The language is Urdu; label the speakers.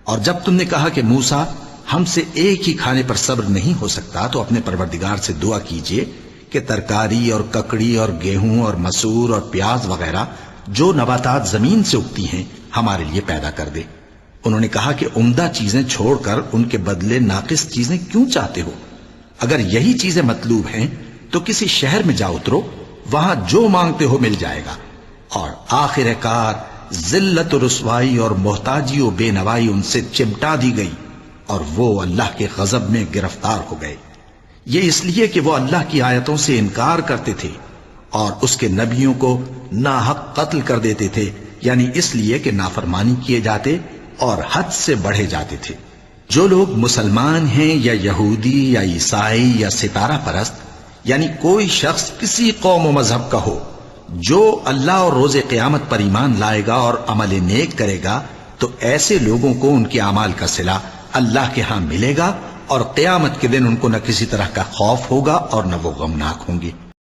Speaker 1: اور جب تم نے کہا کہ موسیٰ ہم سے ایک ہی کھانے پر صبر نہیں ہو سکتا تو اپنے پروردگار سے دعا کیجئے کہ ترکاری اور ککڑی اور گیہوں اور مسور اور پیاز وغیرہ جو نباتات زمین سے اگتی ہیں ہمارے لیے پیدا کر دے۔ انہوں نے کہا کہ عمدہ چیزیں چھوڑ کر ان کے بدلے ناقص چیزیں کیوں چاہتے ہو؟ اگر یہی چیزیں مطلوب ہیں تو کسی شہر میں جا اترو، وہاں جو مانگتے ہو مل جائے گا۔ اور آخر کار ذلت و رسوائی اور محتاجی و بے نوائی ان سے چمٹا دی گئی اور وہ اللہ کے غضب میں گرفتار ہو گئے۔ یہ اس لیے کہ وہ اللہ کی آیتوں سے انکار کرتے تھے اور اس کے نبیوں کو ناحق قتل کر دیتے تھے، یعنی اس لیے کہ نافرمانی کیے جاتے اور حد سے بڑھے جاتے تھے۔ جو لوگ مسلمان ہیں یا یہودی یا عیسائی یا ستارہ پرست، یعنی کوئی شخص کسی قوم و مذہب کا ہو، جو اللہ اور روز قیامت پر ایمان لائے گا اور عمل نیک کرے گا تو ایسے لوگوں کو ان کے اعمال کا صلہ اللہ کے ہاں ملے گا، اور قیامت کے دن ان کو نہ کسی طرح کا خوف ہوگا اور نہ وہ غمناک ہوں گے۔